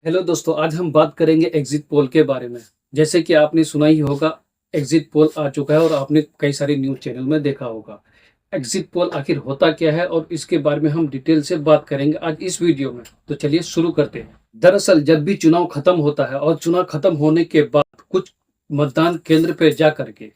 Hello दोस्तों, आज हम बात करेंगे एग्जिट पोल के बारे में। जैसे कि आपने सुना ही होगा, एग्जिट पोल आ चुका है और आपने कई सारे न्यूज़ चैनल में देखा होगा। एग्जिट पोल आखिर होता क्या है और इसके बारे में हम डिटेल से बात करेंगे आज इस वीडियो में। तो चलिए शुरू करते हैं। दरअसल जब भी चुनाव खत्म होता है और चुनाव खत्म होने के बाद कुछ मतदान केंद्र पे जा करके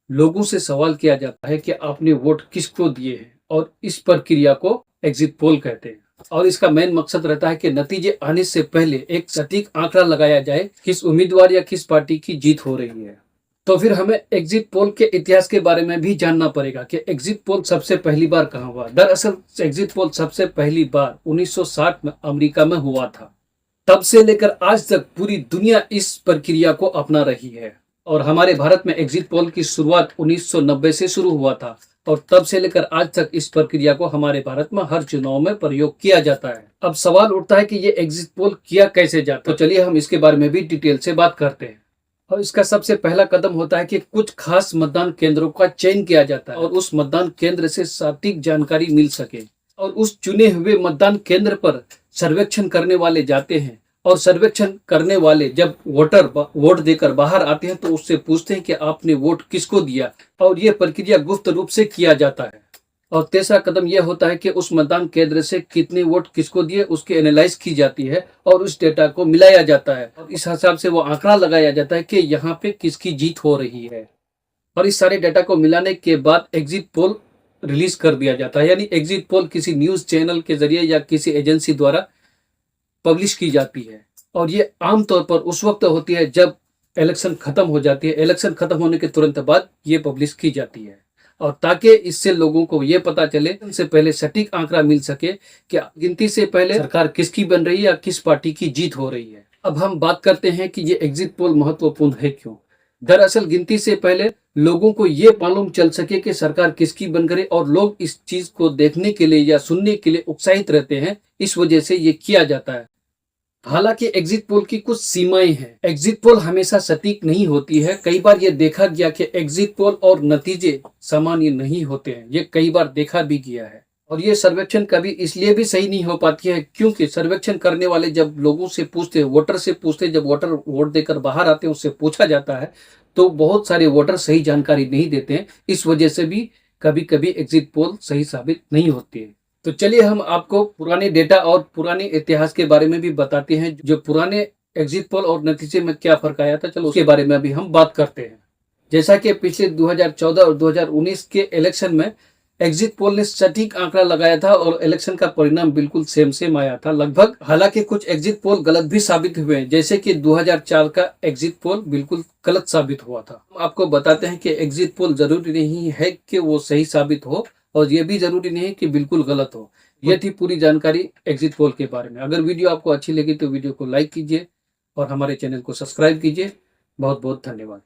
लोगों से सवाल किया जाता है कि आपने वोट किसको दिए हैं, और इस प्रक्रिया को एग्जिट पोल कहते हैं। और इसका मेन मकसद रहता है कि नतीजे आने से पहले एक सटीक आंकड़ा लगाया जाए किस उम्मीदवार या किस पार्टी की जीत हो रही है। तो फिर हमें एग्जिट पोल के इतिहास के बारे में भी जानना पड़ेगा कि एग्जिट पोल सबसे पहली बार कहाँ हुआ। दरअसल एग्जिट पोल सबसे पहली बार 1960 में अमेरिका में हुआ था। तब से लेकर आज तक पूरी दुनिया इस प्रक्रिया को अपना रही है। और हमारे भारत में एग्जिट पोल की शुरुआत 1990 से शुरू हुआ था और तब से लेकर आज तक इस प्रक्रिया को हमारे भारत में हर चुनाव में प्रयोग किया जाता है। अब सवाल उठता है कि ये एग्जिट पोल किया कैसे जाता है। तो चलिए हम इसके बारे में भी डिटेल से बात करते हैं। और इसका सबसे पहला कदम होता है कि कुछ खास मतदान केंद्रों का चयन किया जाता है और उस मतदान केंद्र से सटीक जानकारी मिल सके। और उस चुने हुए मतदान केंद्र पर सर्वेक्षण करने वाले जाते हैं और सर्वेक्षण करने वाले जब वोटर वोट देकर बाहर आते हैं तो उससे पूछते हैं कि आपने वोट किसको दिया। और यह प्रक्रिया गुप्त रूप से किया जाता है। और तीसरा कदम यह होता है कि उस मतदान केंद्र से कितने वोट किसको दिए उसकी एनालाइज की जाती है और उस डेटा को मिलाया जाता है और इस हिसाब से वो आंकड़ा लगाया जाता है कि यहाँ पे किसकी जीत हो रही है। और इस सारे डेटा को मिलाने के बाद एग्जिट पोल रिलीज कर दिया जाता है। यानी एग्जिट पोल किसी न्यूज चैनल के जरिए या किसी एजेंसी द्वारा पब्लिश की जाती है। और ये आमतौर पर उस वक्त होती है जब इलेक्शन खत्म हो जाती है। इलेक्शन खत्म होने के तुरंत बाद ये पब्लिश की जाती है और ताकि इससे लोगों को ये पता चले से पहले सटीक आंकड़ा मिल सके कि गिनती से पहले सरकार किसकी बन रही है या किस पार्टी की जीत हो रही है। अब हम बात करते हैं कि ये एग्जिट पोल महत्वपूर्ण है क्यों। दरअसल गिनती से पहले लोगों को ये मालूम चल सके कि सरकार किसकी बन करे और लोग इस चीज को देखने के लिए या सुनने के लिए उत्साहित रहते हैं। इस वजह से ये किया जाता है। हालांकि एग्जिट पोल की कुछ सीमाएं हैं। एग्जिट पोल हमेशा सटीक नहीं होती है। कई बार ये देखा गया कि एग्जिट पोल और नतीजे सामान्य नहीं होते हैं। ये कई बार देखा भी गया है। और ये सर्वेक्षण कभी इसलिए भी सही नहीं हो पाती है क्योंकि सर्वेक्षण करने वाले जब लोगों से पूछते हैं, वोटर से पूछते हैं, जब वोटर वोट देकर बाहर आते हैं उससे पूछा जाता है तो बहुत सारे वोटर सही जानकारी नहीं देते हैं। इस वजह से भी कभी कभी एग्जिट पोल सही साबित नहीं होती है। तो चलिए हम आपको पुराने डेटा और पुराने इतिहास के बारे में भी बताते हैं। जो पुराने एग्जिट पोल और नतीजे में क्या फर्क आया था, चलो उसके बारे में अभी हम बात करते हैं। जैसा कि पिछले 2014 और 2019 के इलेक्शन में एग्जिट पोल ने सटीक आंकड़ा लगाया था और इलेक्शन का परिणाम बिल्कुल सेम आया था लगभग। हालांकि कुछ एग्जिट पोल गलत भी साबित हुए हैं, जैसे कि 2004 का एग्जिट पोल बिल्कुल गलत साबित हुआ था। हम आपको बताते हैं कि एग्जिट पोल जरूरी नहीं है कि वो सही साबित हो और ये भी जरूरी नहीं है कि बिल्कुल गलत हो। ये थी पूरी जानकारी एग्जिट पोल के बारे में। अगर वीडियो आपको अच्छी लगी तो वीडियो को लाइक कीजिए और हमारे चैनल को सब्सक्राइब कीजिए। बहुत बहुत धन्यवाद।